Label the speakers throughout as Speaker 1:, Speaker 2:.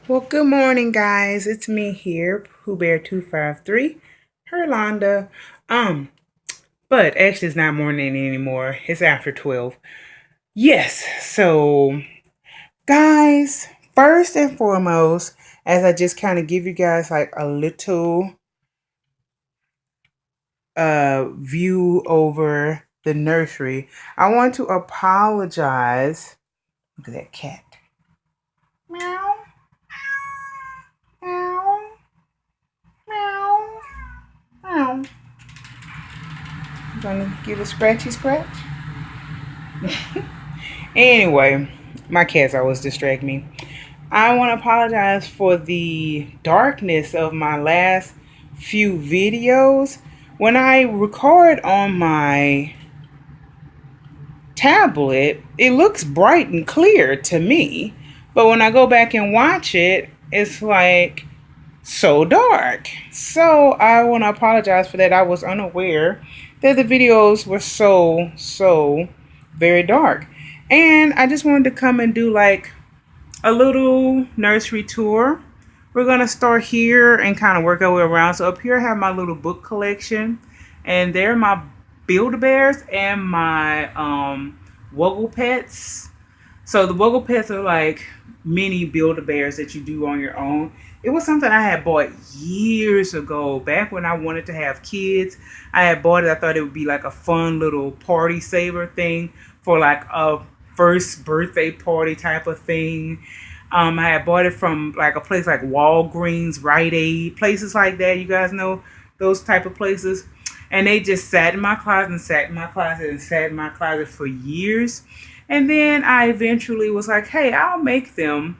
Speaker 1: Well, good morning, guys. It's me here, Pooh Bear 253, Herlonda. Um, but actually, it's not morning anymore. It's after 12. Yes. So, guys, first and foremost, as I just kind of give you guys like a little view over the nursery, I want to apologize. Look at that cat. Meow, meow, meow, meow. I'm gonna give a scratchy scratch. Anyway, my cats always distract me. I want to apologize for the darkness of my last few videos. When I record on my tablet, it looks bright and clear to me. But when I go back and watch it, it's like so dark. So I want to apologize for that. I was unaware that the videos were so very dark. And I just wanted to come and do like a little nursery tour. We're going to start here and kind of work our way around. So up here I have my little book collection. And there are my Build-A-Bears and my Wuggle Pets. So the Wuggle Pets are like mini Build-A-Bears that you do on your own. It was something I had bought years ago, back when I wanted to have kids. I had bought it. I thought it would be like a fun little party saver thing for like a first birthday party type of thing. I had bought it from like a place like Walgreens, Rite Aid, places like that. You guys know those type of places. And they just sat in my closet and sat in my closet and sat in my closet for years. And then I eventually was like, hey, I'll make them.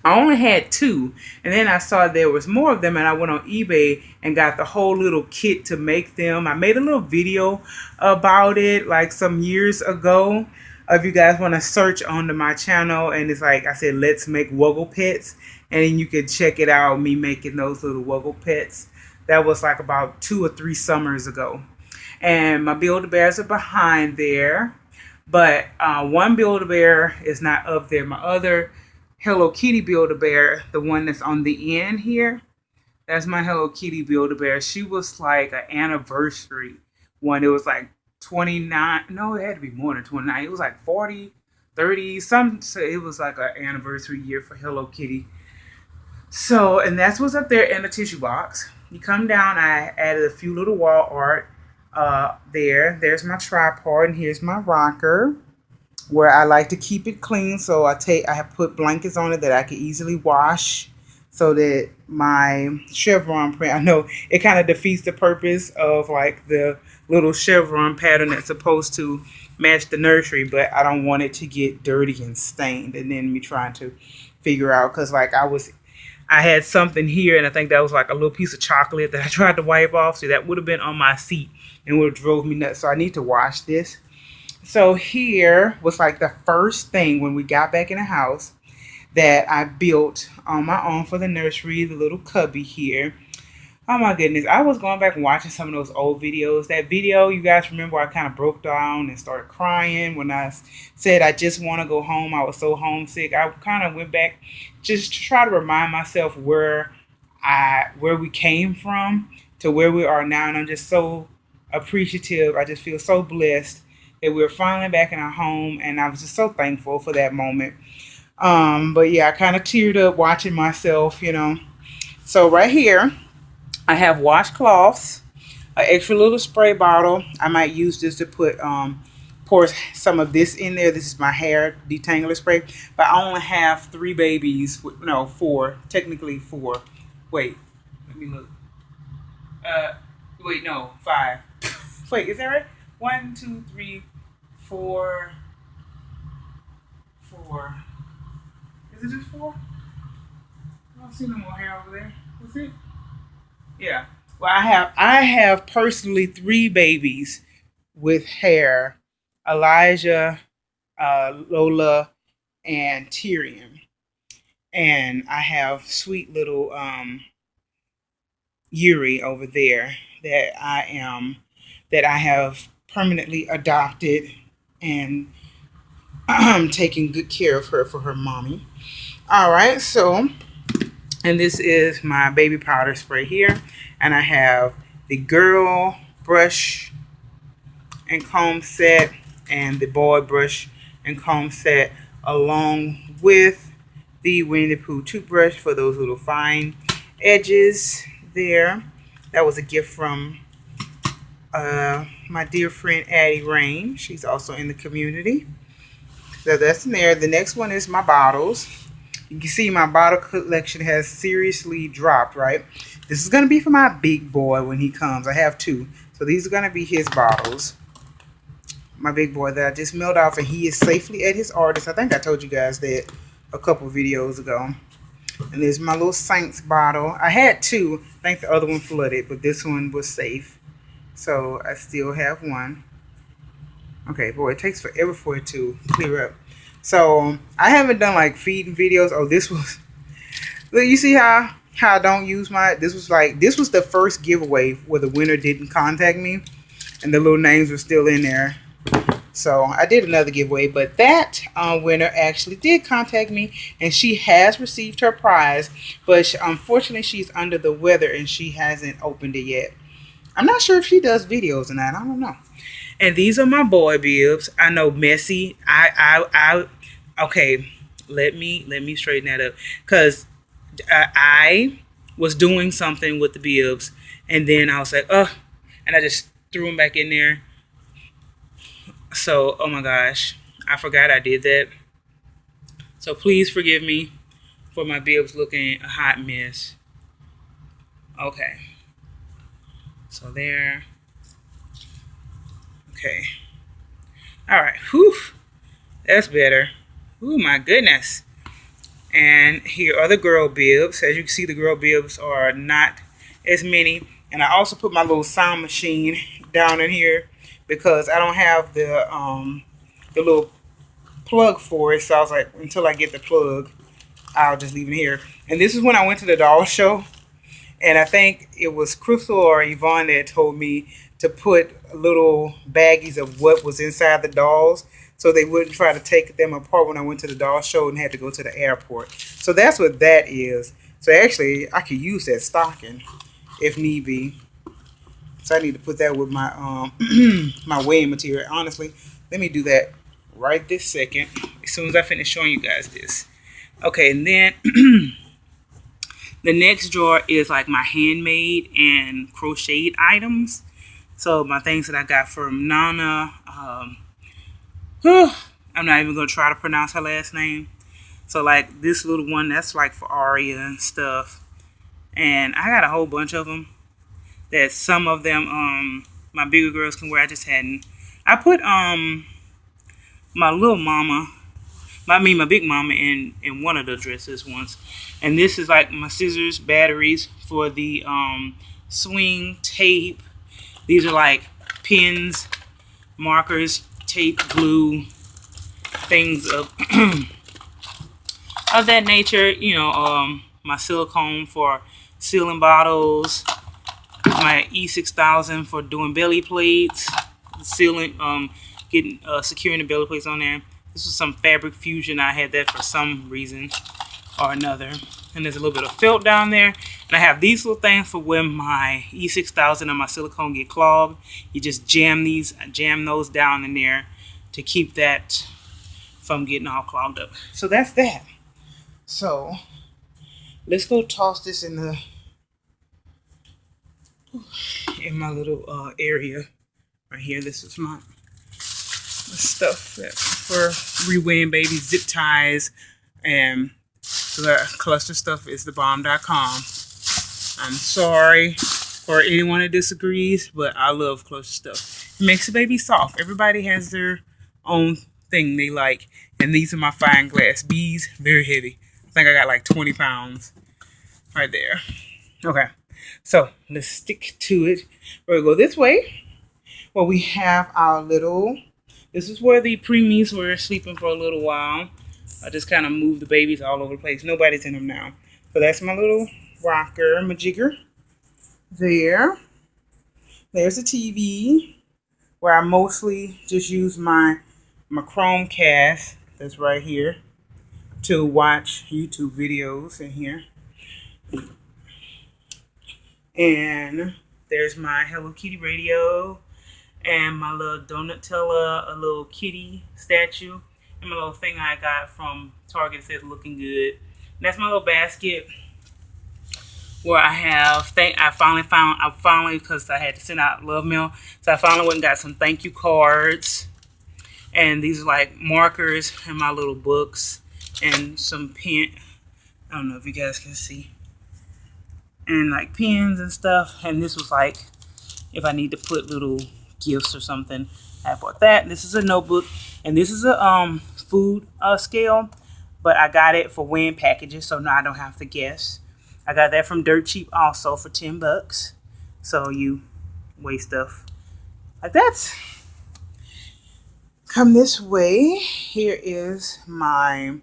Speaker 1: I only had two, and then I saw there was more of them, and I went on eBay and got the whole little kit to make them. I made a little video about it like some years ago. If you guys want to search onto my channel, and it's like I said, let's make Wuggle Pets, and then you can check it out, me making those little Wuggle Pets. That was like about 2 or 3 summers ago. And my Build-A-Bears are behind there. But one Build-A-Bear is not up there. My other Hello Kitty Build-A-Bear, the one that's on the end here, that's my Hello Kitty Build-A-Bear. She was like an anniversary one. It was like 29. No, it had to be more than 29. It was like 40, 30. Some say it was like an anniversary year for Hello Kitty. So, and that's what's up there in the tissue box. You come down, I added a few little wall art there. There's my tripod, and here's my rocker where I like to keep it clean. So I have put blankets on it that I can easily wash so that my chevron print, I know it kind of defeats the purpose of like the little chevron pattern that's supposed to match the nursery, but I don't want it to get dirty and stained, and then me trying to figure out, because like I had something here, and I think that was like a little piece of chocolate that I tried to wipe off, so that would have been on my seat and would have drove me nuts. So I need to wash this. So here was like the first thing when we got back in the house that I built on my own for the nursery, the little cubby here. Oh my goodness, I was going back and watching some of those old videos. That video, you guys remember, I kind of broke down and started crying when I said I just want to go home. I was so homesick. I kind of went back just to try to remind myself where we came from to where we are now, and I'm just so appreciative. I just feel so blessed that we're finally back in our home, and I was just so thankful for that moment. But yeah, I kind of teared up watching myself. So right here, I have washcloths, an extra little spray bottle. I might use this to pour some of this in there. This is my hair detangler spray, but I only have 3 babies. No, 4. Technically 4. Wait, let me look. Wait, no, 5. Wait, is that right? 1, 2, 3, 4. 4. Is it just 4? I don't see no more hair over there. That's it. Yeah. Well, I have personally 3 babies with hair: Elijah, Lola, and Tyrion. And I have sweet little Yuri over there that I have permanently adopted, and I'm taking good care of her for her mommy. All right, so And this is my baby powder spray here. And I have the girl brush and comb set and the boy brush and comb set, along with the Winnie the Pooh toothbrush for those little fine edges there. That was a gift from my dear friend Addie Rain. She's also in the community. So that's in there. The next one is my bottles. You can see my bottle collection has seriously dropped, right? This is going to be for my big boy when he comes. I have two. So these are going to be his bottles. My big boy that I just mailed off, and he is safely at his artist. I think I told you guys that a couple videos ago. And there's my little Saints bottle. I had two. I think the other one flooded, but this one was safe. So I still have one. Okay, boy, it takes forever for it to clear up. So I haven't done like feeding videos. Oh, this was, look, you see how I don't use my, this was the first giveaway where the winner didn't contact me and the little names were still in there. So I did another giveaway, but that winner actually did contact me, and she has received her prize, but unfortunately she's under the weather and she hasn't opened it yet. I'm not sure if she does videos or not. I don't know. And these are my boy bibs. I know messy. Okay. Let me straighten that up, because I was doing something with the bibs, and then I was like, oh, and I just threw them back in there. So, oh my gosh, I forgot I did that. So please forgive me for my bibs looking a hot mess. Okay. So there. Okay. All right. Whew. That's better. Oh my goodness. And here are the girl bibs. As you can see, the girl bibs are not as many. And I also put my little sound machine down in here because I don't have the little plug for it. So I was like, until I get the plug, I'll just leave it here. And this is when I went to the doll show. And I think it was Crystal or Yvonne that told me to put little baggies of what was inside the dolls so they wouldn't try to take them apart when I went to the doll show and had to go to the airport. So that's what that is. So actually, I could use that stocking if need be. So I need to put that with my my weighing material. Honestly, let me do that right this second as soon as I finish showing you guys this. Okay, and then the next drawer is like my handmade and crocheted items. So my things that I got from Nana. I'm not even going to try to pronounce her last name. So like this little one, that's like for Aria and stuff. And I got a whole bunch of them. That some of them my bigger girls can wear. I just hadn't. I put my little mama, my big mama in one of the dresses once. And this is like my scissors, batteries for the swing, tape. These are like pins, markers, tape, glue, things of of that nature. You know, my silicone for sealing bottles, my E6000 for doing belly plates, sealing, securing the belly plates on there. This was some fabric fusion. I had that for some reason or another. And there's a little bit of felt down there. And I have these little things for when my E6000 and my silicone get clogged. You just jam those down in there to keep that from getting all clogged up. So that's that. So let's go toss this in my little area right here. This is my stuff that for reweighing babies, zip ties, and the cluster stuff is thebomb.com. I'm sorry for anyone that disagrees, but I love cluster stuff. It makes the baby soft. Everybody has their own thing they like, and these are my fine glass beads, very heavy. I think I got like 20 pounds right there. Okay, so let's stick to it. We're gonna go this way where we have our little, this is where the preemies were sleeping for a little while. I just kind of moved the babies all over the place. Nobody's in them now. So that's my little rocker, majigger. There. There's a TV where I mostly just use my Chromecast that's right here to watch YouTube videos in here. And there's my Hello Kitty radio and my little Donatella, a little kitty statue, and my little thing I got from Target that says looking good. And that's my little basket where I have I finally because I had to send out love mail, so I finally went and got some thank you cards, and these are like markers and my little books and some pen. I don't know if you guys can see, and like pens and stuff. And this was like if I need to put little gifts or something. I bought that. This is a notebook, and this is a food scale, but I got it for weighing packages, so now I don't have to guess. I got that from Dirt Cheap also for $10. So you weigh stuff like that. Come this way. Here is my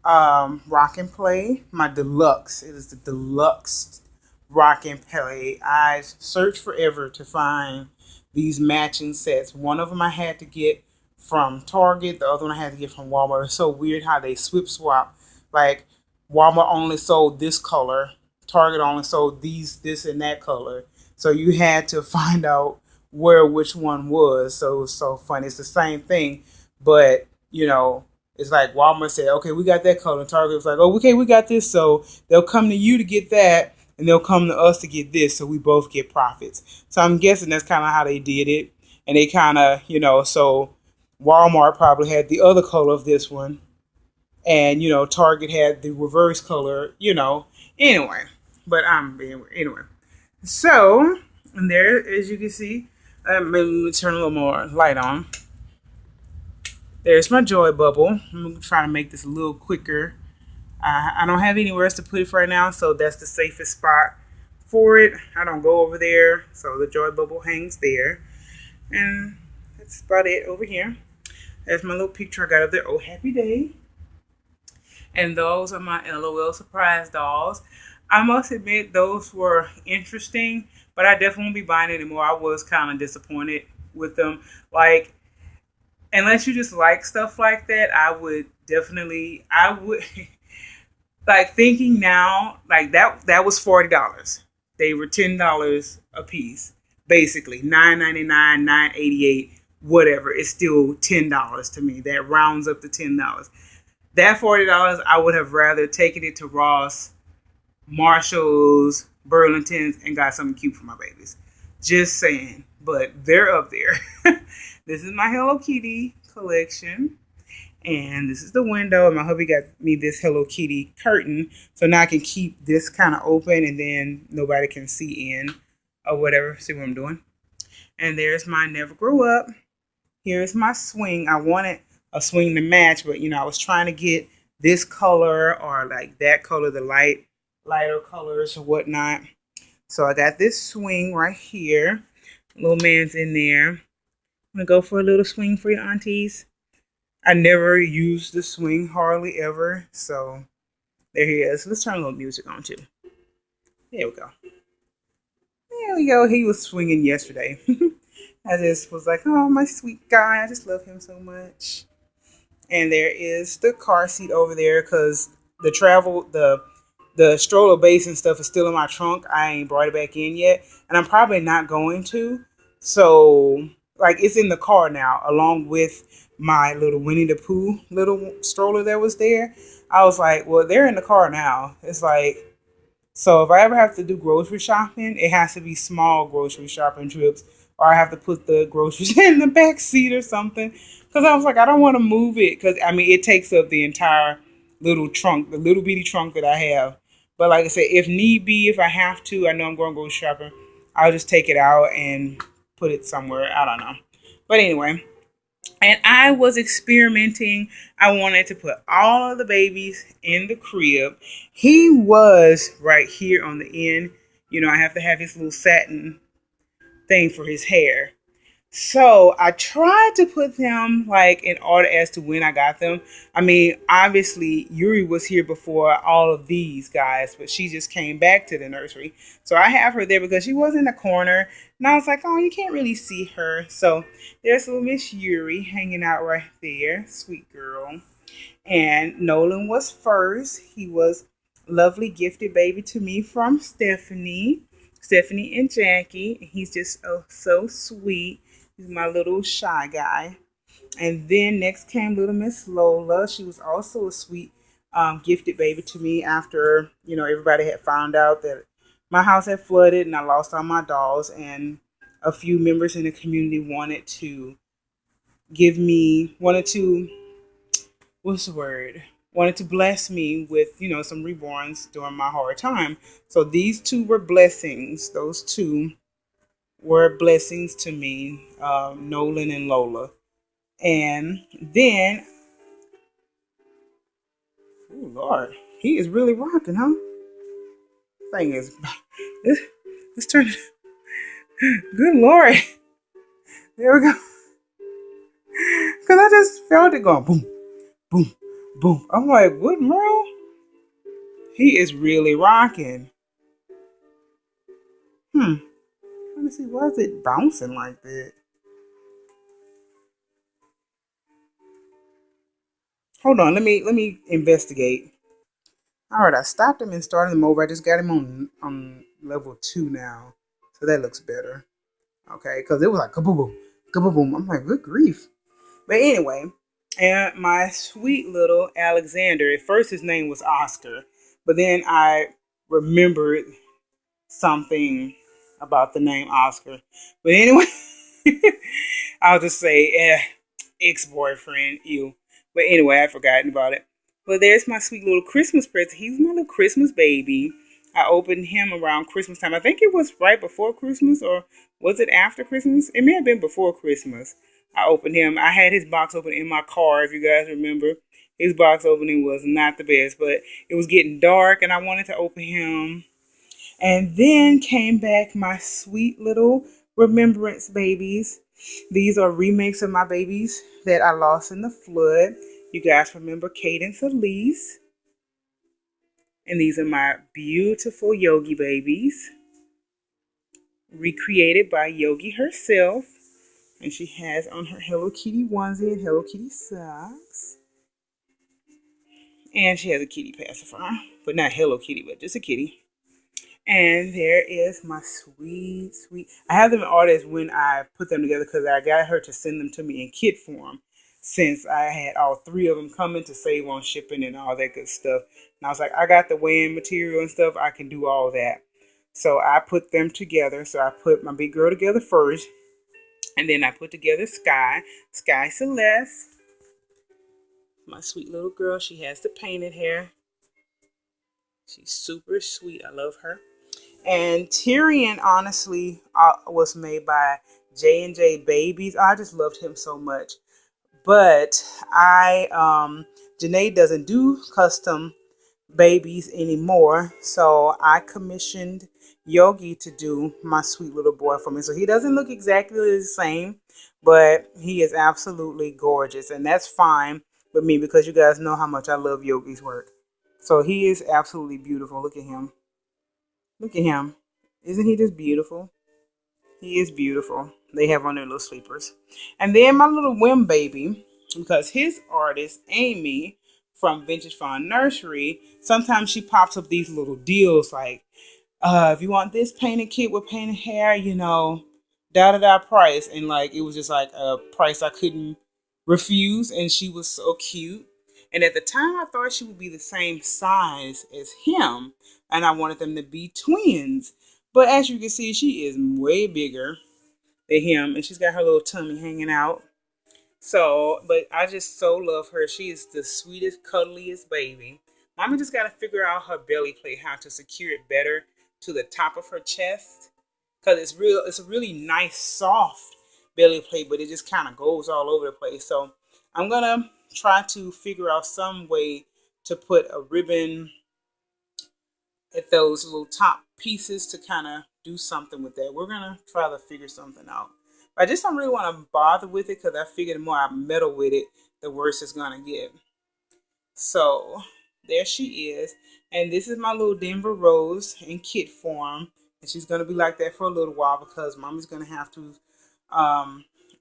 Speaker 1: rock and play, my deluxe. It is the deluxe rock and play. I searched forever to find these matching sets. One of them I had to get from Target. The other one I had to get from Walmart. It's so weird how they swap. Like Walmart only sold this color. Target only sold this, and that color. So you had to find out where which one was. So it was so funny. It's the same thing, but it's like Walmart said, okay, we got that color. And Target was like, oh, okay, we got this. So they'll come to you to get that, and they'll come to us to get this. So we both get profits. So I'm guessing that's kind of how they did it. And they kind of, so Walmart probably had the other color of this one. And, Target had the reverse color, anyway. But anyway. So, and there, as you can see, let me turn a little more light on. There's my joy bubble. I'm trying to make this a little quicker. I don't have anywhere else to put it right now, so that's the safest spot for it. I don't go over there, so the joy bubble hangs there. And that's about it over here. There's my little picture I got up there. Oh, happy day. And those are my LOL surprise dolls. I must admit those were interesting, but I definitely won't be buying anymore. I was kind of disappointed with them. Like, unless you just like stuff like that, I would like thinking now, like that was $40. They were $10 a piece, basically $9.99, $9.88, whatever. It's still $10 to me. That rounds up to $10. That $40, I would have rather taken it to Ross, Marshalls, Burlington's, and got something cute for my babies. Just saying. But they're up there. This is my Hello Kitty collection. And this is the window. And my hubby got me this Hello Kitty curtain. So now I can keep this kind of open and then nobody can see in or whatever. See what I'm doing? And there's my Never Grow Up. Here's my swing. I wanted a swing to match, but I was trying to get this color or like that color, the lighter colors or whatnot. So I got this swing right here. Little man's in there. I'm gonna go for a little swing for your aunties. I never used the swing hardly ever, so there he is. Let's turn a little music on too. There we go. There we go. He was swinging yesterday. I just was like, oh, my sweet guy. I just love him so much. And there is the car seat over there because the stroller base and stuff is still in my trunk. I ain't brought it back in yet. And I'm probably not going to. So, like, it's in the car now, along with my little Winnie the Pooh little stroller that was there. I was like, well, they're in the car now. It's like, so if I ever have to do grocery shopping, it has to be small grocery shopping trips. Or I have to put the groceries in the back seat or something. Because I was like, I don't want to move it. Because, it takes up the entire little trunk, the little bitty trunk that I have. But like I said, if need be, if I have to, I know I'm going to go shopping, I'll just take it out and put it somewhere. I don't know. But anyway, and I was experimenting. I wanted to put all of the babies in the crib. He was right here on the end. I have to have his little satin thing for his hair. So I tried to put them like in order as to when I got them. Obviously Yuri was here before all of these guys, but she just came back to the nursery. So I have her there because she was in the corner. And I was like, oh, you can't really see her. So there's little Miss Yuri hanging out right there. Sweet girl. And Nolan was first. He was lovely gifted baby to me from Stephanie and Jackie. He's just so sweet. He's my little shy guy. And then next came little Miss Lola. She was also a sweet, gifted baby to me after, everybody had found out that my house had flooded and I lost all my dolls. And a few members in the community wanted to, what's the word? Wanted to bless me with, some reborns during my hard time. So these two were blessings. Those two were blessings to me, Nolan and Lola. And then, oh Lord, he is really rocking, huh? Thing is, let's, let's turn it. Good Lord, there we go. Cause I just felt it going boom, boom, boom. I'm like, what, Merle? He is really rocking. Hmm. Let me see. Why is it bouncing like that? Hold on. Let me investigate. All right. I stopped him and started him over. I just got him on level 2 now, so that looks better. Okay, because it was like kaboom, boom, kaboom, boom. I'm like, good grief. But anyway, and my sweet little Alexander. At first, his name was Oscar, but then I remembered something about the name Oscar. But anyway, I'll just say, ex-boyfriend, you. But anyway, I'd forgotten about it. But there's my sweet little Christmas present. He's my little Christmas baby. I opened him around Christmas time. I think it was right before Christmas, or was it after Christmas? It may have been before Christmas. I opened him. I had his box open in my car, if you guys remember. His box opening was not the best, but it was getting dark and I wanted to open him. And then came back my sweet little remembrance babies. These are remakes of my babies that I lost in the flood. You guys remember Cadence Elise. And these are my beautiful Yogi babies, recreated by Yogi herself. And she has on her Hello Kitty onesie and Hello Kitty socks. And she has a kitty pacifier, but not Hello Kitty, but just a kitty. And there is my sweet, sweet. I have them in orders when I put them together because I got her to send them to me in kit form since I had all three of them coming to save on shipping and all that good stuff. And I was like, I got the weighing material and stuff. I can do all that. So I put them together. So I put my big girl together first. And then I put together Sky Celeste. My sweet little girl. She has the painted hair. She's super sweet. I love her. And Tyrion, honestly, was made by J&J Babies. I just loved him so much. But Janae doesn't do custom babies anymore. So I commissioned Yogi to do my sweet little boy for me. So he doesn't look exactly the same, but he is absolutely gorgeous. And that's fine with me because you guys know how much I love Yogi's work. So he is absolutely beautiful. Look at him. Look at him. Isn't he just beautiful? He is beautiful. They have on their little sleepers. And then my little Wim baby, because his artist, Amy, from Vintage Fawn Nursery, sometimes she pops up these little deals like, if you want this painted kit with painted hair, da da da price. And like, it was just like a price I couldn't refuse. And she was so cute. And at the time, I thought she would be the same size as him. And I wanted them to be twins. But as you can see, she is way bigger than him. And she's got her little tummy hanging out. So, but I just so love her. She is the sweetest, cuddliest baby. Mommy just got to figure out her belly plate, how to secure it better to the top of her chest. Because it's a really nice, soft belly plate, but it just kind of goes all over the place. So I'm going to try to figure out some way to put a ribbon at those little top pieces to kind of do something with that. We're going to try to figure something out. But I just don't really want to bother with it because I figure the more I meddle with it, the worse it's going to get. So there she is. And this is my little Denver Rose in kit form. And she's going to be like that for a little while because Mommy's going to have to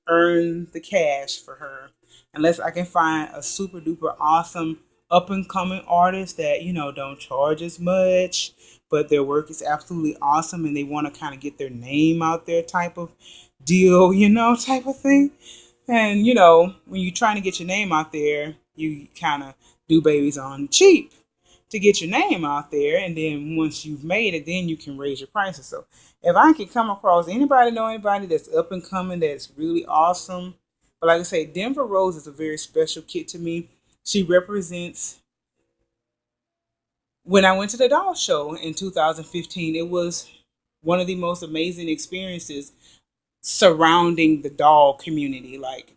Speaker 1: earn the cash for her. Unless I can find a super duper awesome up and coming artists that, don't charge as much, but their work is absolutely awesome and they want to kind of get their name out there type of deal, type of thing. And, when you're trying to get your name out there, you kind of do babies on cheap to get your name out there. And then once you've made it, then you can raise your prices. So if I can come across anybody that's up and coming, that's really awesome. But like I say, Denver Rose is a very special kid to me. She represents, when I went to the doll show in 2015, it was one of the most amazing experiences surrounding the doll community. Like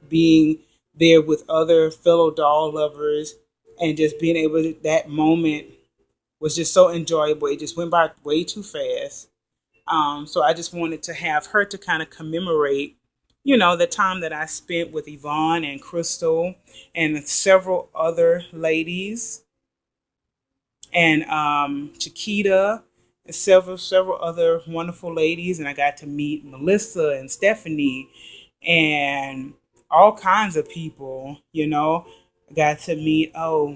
Speaker 1: being there with other fellow doll lovers and just being able to, that moment was just so enjoyable. It just went by way too fast. So I just wanted to have her to kind of commemorate, the time that I spent with Yvonne and Crystal and several other ladies and Chiquita and several other wonderful ladies. And I got to meet Melissa and Stephanie and all kinds of people, I got to meet, all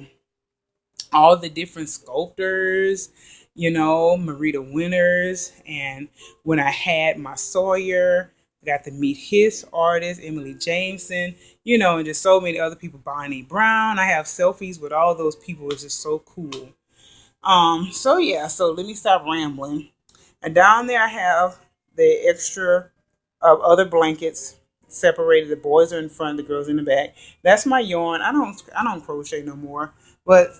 Speaker 1: the different sculptors, Marita Winters. And when I had my Sawyer, I got to meet his artist, Emily Jameson, and just so many other people, Bonnie Brown. I have selfies with all those people. It's just so cool. So yeah, so let me stop rambling. And down there I have the extra of other blankets separated. The boys are in front, the girls in the back. That's my yarn. I don't crochet no more. But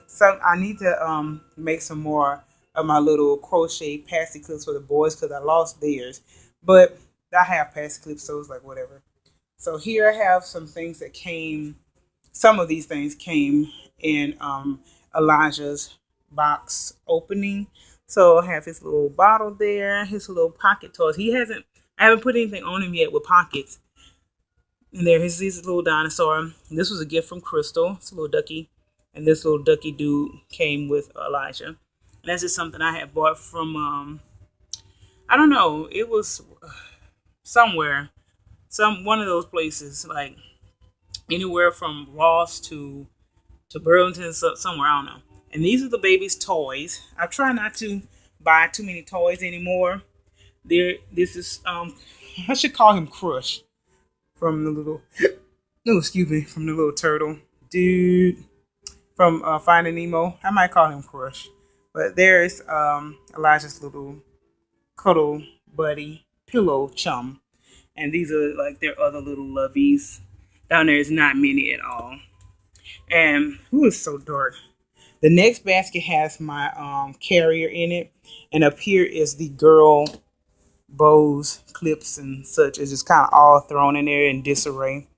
Speaker 1: I need to make some more of my little crochet passy clips for the boys because I lost theirs. But I have passy clips, so it's like whatever. So here I have some things that came. Some of these things came in Elijah's box opening. So I have his little bottle there, his little pocket toys. I haven't put anything on him yet with pockets. And there, here's this little dinosaur. This was a gift from Crystal. It's a little ducky. And this little ducky dude came with Elijah. And that's just something I had bought from, I don't know, it was somewhere, one of those places, like anywhere from Ross to Burlington, somewhere, I don't know. And these are the baby's toys. I try not to buy too many toys anymore. This is, I should call him Crush from the little, no, excuse me, from the little turtle dude from Finding Nemo. I might call him Crush. But there's Elijah's little cuddle buddy, pillow chum. And these are like their other little lovies. Down there is not many at all. And who is so dark? The next basket has my carrier in it. And up here is the girl bows, clips, and such. It's just kind of all thrown in there in disarray.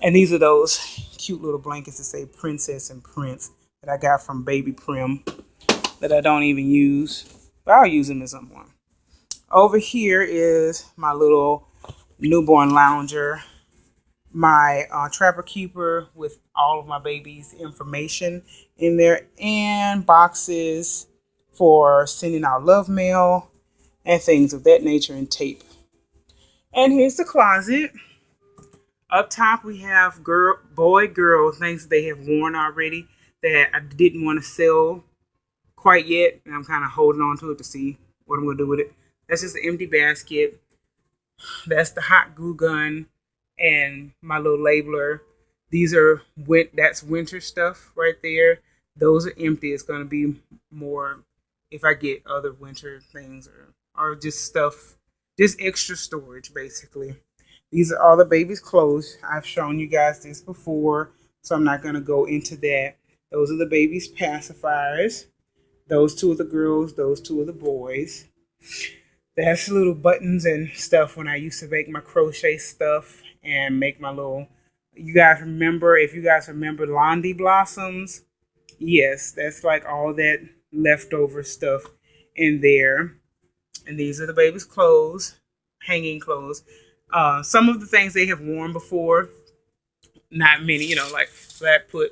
Speaker 1: And these are those cute little blankets that say Princess and Prince that I got from Baby Prim that I don't even use. But I'll use them at some point. Over here is my little newborn lounger, my Trapper Keeper with all of my baby's information in there, and boxes for sending out love mail and things of that nature, and tape. And here's the closet. Up top we have girl things they have worn already that I didn't want to sell quite yet, and I'm kind of holding on to it to see what I'm going to do with it. That's just an empty basket. That's the hot glue gun and my little labeler. That's winter stuff right there. Those are empty. It's going to be more if I get other winter things or just stuff, just extra storage basically. These are all the baby's clothes. I've shown you guys this before, so I'm not going to go into that. Those are the baby's pacifiers. Those two are the girls. Those two are the boys. That's little buttons and stuff when I used to make my crochet stuff and make my little, if you guys remember Londi Blossoms, yes, that's like all that leftover stuff in there. And these are the baby's clothes, hanging clothes. Some of the things they have worn before, not many, like so I put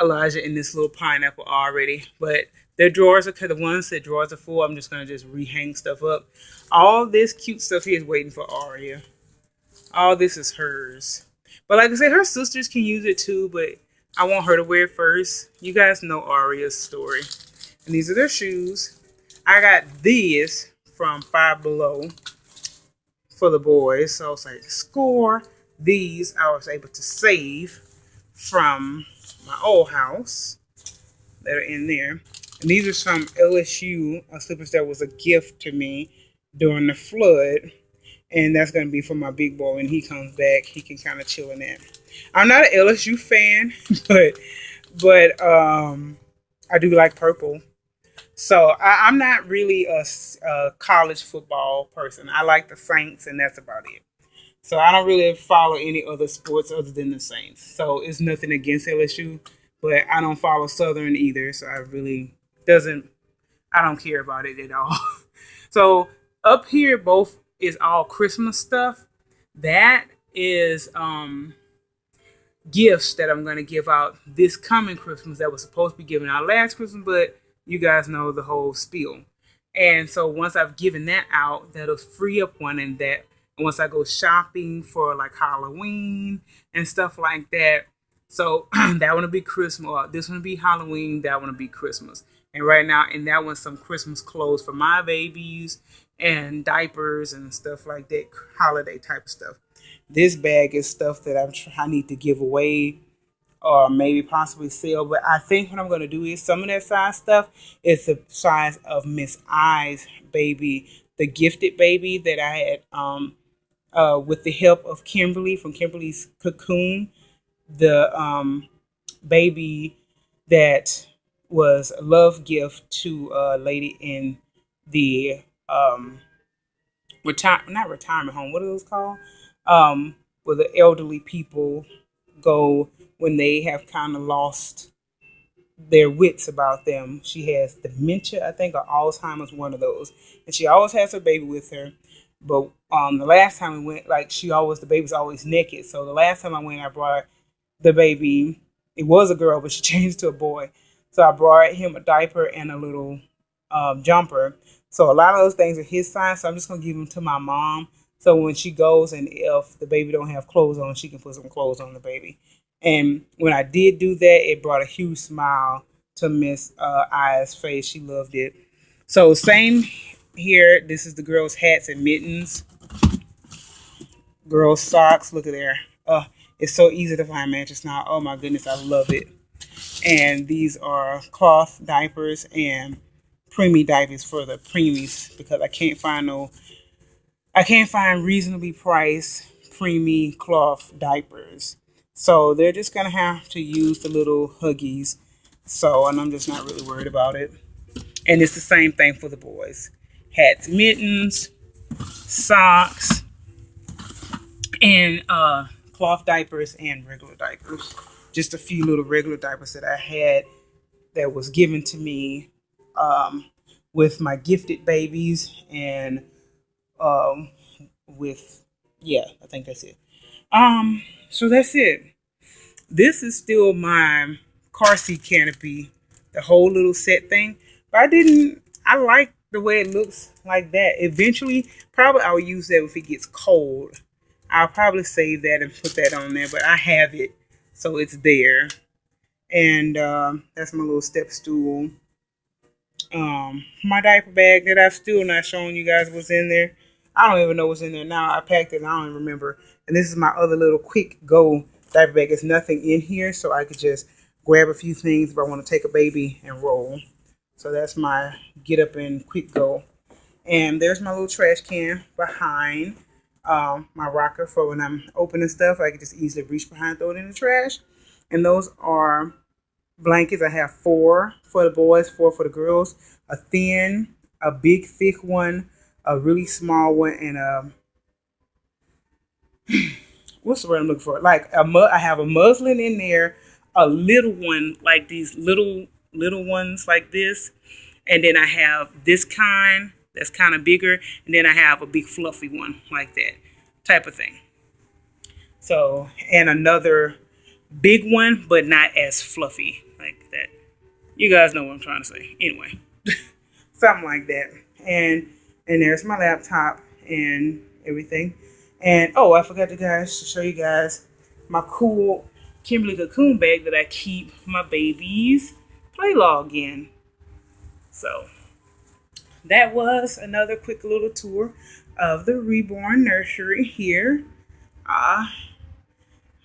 Speaker 1: Elijah in this little pineapple already, but their drawers the ones that drawers are full. I'm just going to just rehang stuff up. All this cute stuff here is waiting for Aria. All this is hers. But like I said, her sisters can use it too, but I want her to wear it first. You guys know Aria's story. And these are their shoes. I got these from Five Below for the boys. So I was like, score. These I was able to save from my old house that are in there. And these are some LSU slippers that was a gift to me during the flood. And that's going to be for my big boy. When he comes back, he can kind of chill in that. I'm not an LSU fan, but I do like purple. So I'm not really a college football person. I like the Saints, and that's about it. So I don't really follow any other sports other than the Saints. So it's nothing against LSU, but I don't follow Southern either. So I really doesn't. I don't care about it at all. So up here, both is all Christmas stuff. That is gifts that I'm going to give out this coming Christmas that was supposed to be given out last Christmas, but you guys know the whole spiel. And so once I've given that out, that'll free up one in that. And once I go shopping for like Halloween and stuff like that, so that one will be Christmas. Or this one will be Halloween. That one will be Christmas. And right now, in that one, some Christmas clothes for my babies and diapers and stuff like that, holiday type of stuff. This bag is stuff that I need to give away or maybe possibly sell. But I think what I'm going to do is some of that size stuff is the size of Miss I's baby, the gifted baby that I had with the help of Kimberly from Kimberly's Cocoon, the baby that was a love gift to a lady in the not retirement home. What are those called? Where the elderly people go when they have kind of lost their wits about them. She has dementia, I think, or Alzheimer's, one of those, and she always has her baby with her. But the last time we went, like the baby's always naked. So the last time I went, I brought the baby. It was a girl, but she changed to a boy. So I brought him a diaper and a little jumper. So a lot of those things are his size. So I'm just gonna give them to my mom. So when she goes and if the baby don't have clothes on, she can put some clothes on the baby. And when I did do that, it brought a huge smile to Miss I's face. She loved it. So same here. This is the girls' hats and mittens. Girls' socks. Look at there. It's so easy to find matches now. Oh my goodness, I love it. And these are cloth diapers and preemie diapers for the preemies because I can't find reasonably priced preemie cloth diapers. So they're just gonna have to use the little Huggies. So, and I'm just not really worried about it. And it's the same thing for the boys. Hats, mittens, socks, and cloth diapers and regular diapers. Just a few little regular diapers that I had that was given to me with my gifted babies and I think that's it. So that's it. This is still my car seat canopy, the whole little set thing. But I like the way it looks like that. Eventually, probably I'll use that if it gets cold. I'll probably save that and put that on there, but I have it, so it's there. And that's my little step stool. My diaper bag that I've still not shown you guys what's in there. I don't even know what's in there now. I packed it and I don't even remember. And this is my other little quick go diaper bag. There's nothing in here, so I could just grab a few things if I want to take a baby and roll. So that's my get up and quick go. And there's my little trash can behind my rocker for when I'm opening stuff. I can just easily reach behind, throw it in the trash. And those are blankets. I have 4 for the boys, 4 for the girls. A thin, a big thick one, a really small one, and what's the word I'm looking for? Like I have a muslin in there, a little one like these little ones like this, and then I have this kind that's kind of bigger, and then I have a big fluffy one like that type of thing. So, and another big one, but not as fluffy like that. You guys know what I'm trying to say. Anyway, something like that. And there's my laptop and everything. And oh, I forgot to show you guys my cool Kimberly cocoon bag that I keep my baby's play log in. So that was another quick little tour of the reborn nursery here. Uh,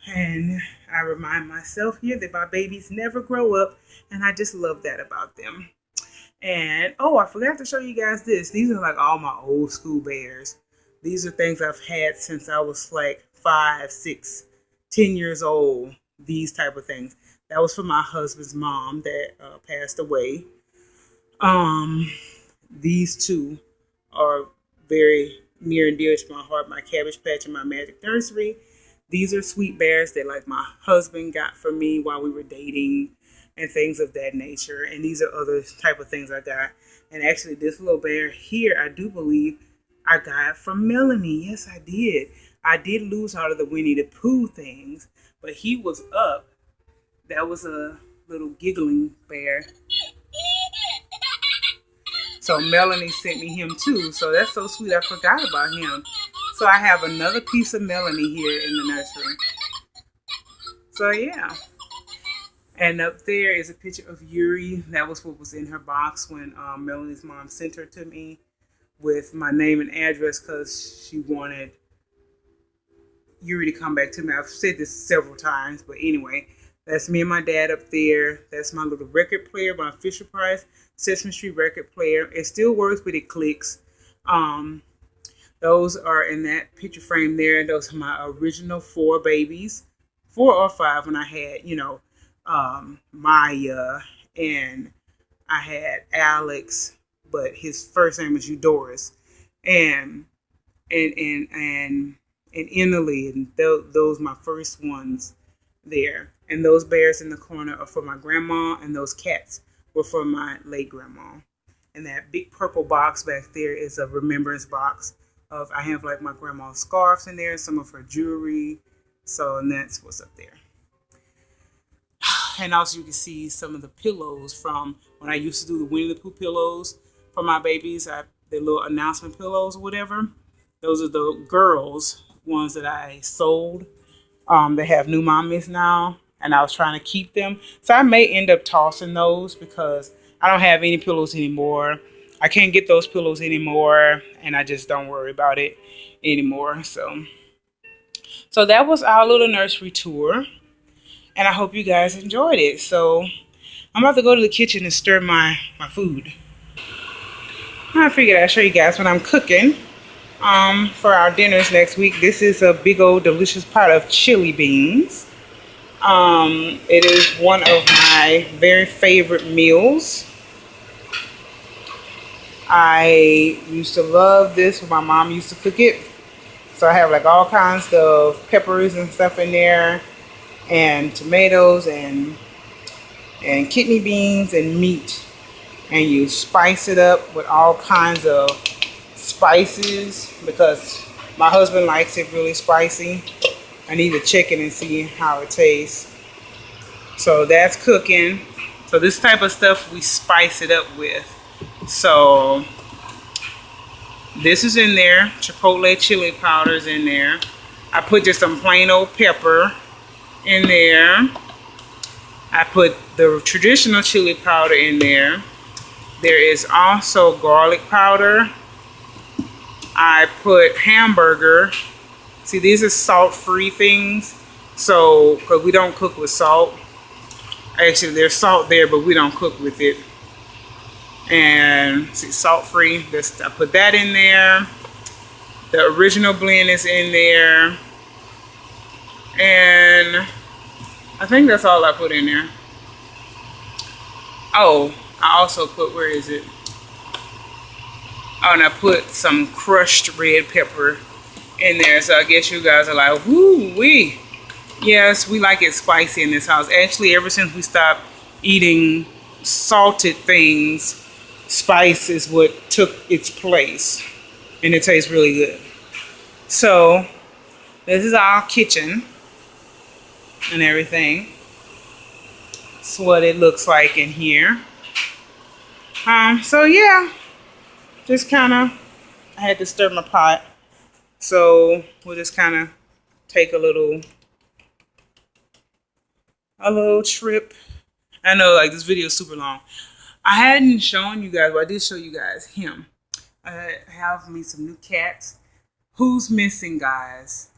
Speaker 1: and I remind myself here that my babies never grow up, and I just love that about them. And oh, I forgot to show you guys this. These are like all my old school bears. These are things I've had since I was like 5, 6, 10 years old. These type of things. That was for my husband's mom that passed away. These two are very near and dear to my heart. My Cabbage Patch and my Magic Nursery. These are sweet bears that like my husband got for me while we were dating and things of that nature. And these are other type of things I got. And actually this little bear here, I do believe I got from Melanie. Yes, I did. I did lose all of the Winnie the Pooh things, but he was up. That was a little giggling bear. So Melanie sent me him too. So that's so sweet. I forgot about him. So I have another piece of Melanie here in the nursery. So yeah. And up there is a picture of Yuri. That was what was in her box when Melanie's mom sent her to me with my name and address because she wanted Yuri to come back to me. I've said this several times, but anyway, that's me and my dad up there. That's my little record player, my Fisher Price Sesame Street record player. It still works, but it clicks. Those are in that picture frame there. Those are my original 4 babies, 4 or 5 when I had, Maya, and I had Alex, but his first name was Eudoris, and Emily, and those my first ones there. And those bears in the corner are for my grandma, and those cats were for my late grandma. And that big purple box back there is a remembrance box of, I have like my grandma's scarves in there, some of her jewelry. So, and that's what's up there. And also you can see some of the pillows from when I used to do the Winnie the Pooh pillows for my babies, the little announcement pillows or whatever. Those are the girls' ones that I sold. They have new mommies now, and I was trying to keep them. So I may end up tossing those because I don't have any pillows anymore. I can't get those pillows anymore, and I just don't worry about it anymore. So that was our little nursery tour, and I hope you guys enjoyed it. So I'm about to go to the kitchen and stir my food. I figured I'd show you guys what I'm cooking for our dinners next week. This is a big old delicious pot of chili beans. It is one of my very favorite meals. I used to love this when my mom used to cook it. So I have like all kinds of peppers and stuff in there, and tomatoes and kidney beans and meat. And you spice it up with all kinds of spices because my husband likes it really spicy. I need to check it and see how it tastes. So that's cooking. So this type of stuff we spice it up with. So this is in there. Chipotle chili powder is in there. I put just some plain old pepper in there. I put the traditional chili powder in there. There is also garlic powder. I put hamburger. See, these are salt-free things. So, because we don't cook with salt. Actually, there's salt there, but we don't cook with it. And see, salt-free. I put that in there. The original blend is in there. And I think that's all I put in there. Oh, I also put, where is it? Oh, and I put some crushed red pepper in there. So I guess you guys are like, woo-wee. Yes, we like it spicy in this house. Actually, ever since we stopped eating salted things, spice is what took its place. And it tastes really good. So, this is our kitchen and everything. That's what it looks like in here. So yeah, just kind of, I had to stir my pot. So we'll just kind of take a little a little trip. I know, like, this video is super long. I hadn't shown you guys, but I did show you guys him. I have me some new cats. Who's missing, guys?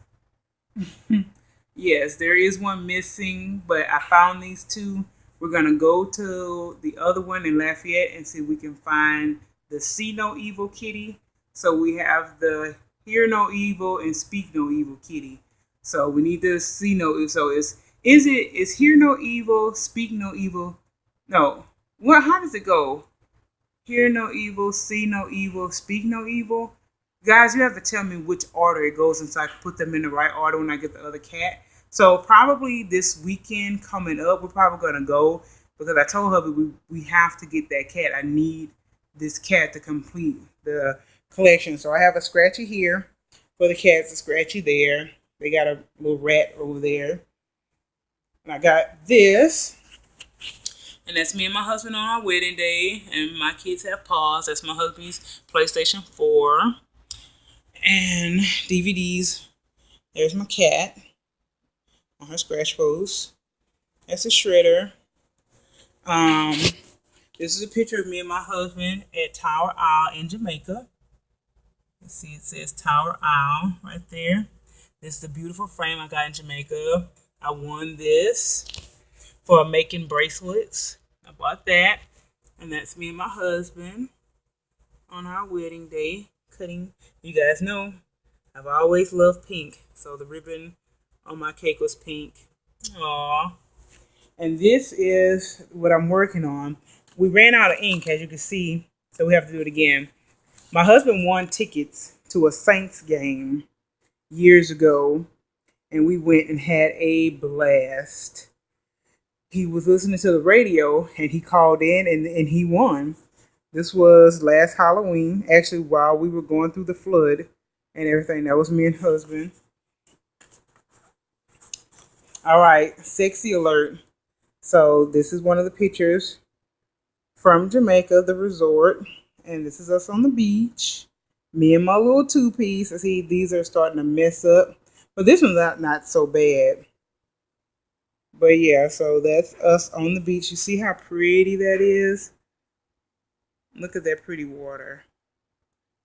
Speaker 1: Yes, there is one missing, but I found these two. We're gonna go to the other one in Lafayette and see if we can find the See No Evil kitty. So we have the Hear No Evil and Speak No Evil kitty. So we need to see no evil. So is Hear No Evil, Speak No Evil? No. Well, how does it go? Hear no evil, see no evil, speak no evil. Guys, you have to tell me which order it goes in so I can put them in the right order when I get the other cat. So probably this weekend coming up, we're probably gonna go because I told her we have to get that cat. I need this cat to complete the collection. So I have a scratchy here for the cats, a scratchy there. They got a little rat over there. And I got this. And that's me and my husband on our wedding day. And my kids have paws. That's my husband's PlayStation 4. And DVDs. There's my cat on her scratch post. That's a shredder. This is a picture of me and my husband at Tower Isle in Jamaica. You see it says Tower Isle right there. This is the beautiful frame I got in Jamaica. I won this for making bracelets. I bought that. And that's me and my husband on our wedding day cutting. You guys know I've always loved pink. So the ribbon on my cake was pink. Aww. And this is what I'm working on. We ran out of ink, as you can see, so we have to do it again. My husband won tickets to a Saints game years ago, and we went and had a blast. He was listening to the radio, and he called in, and he won. This was last Halloween, actually, while we were going through the flood and everything. That was me and husband. All right, sexy alert. So this is one of the pictures from Jamaica, the resort. And this is us on the beach. Me and my little two-piece. I see these are starting to mess up. But this one's not so bad. But yeah, so that's us on the beach. You see how pretty that is? Look at that pretty water.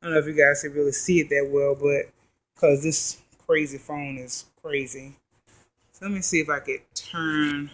Speaker 1: I don't know if you guys can really see it that well, but because this crazy phone is crazy. So let me see if I could turn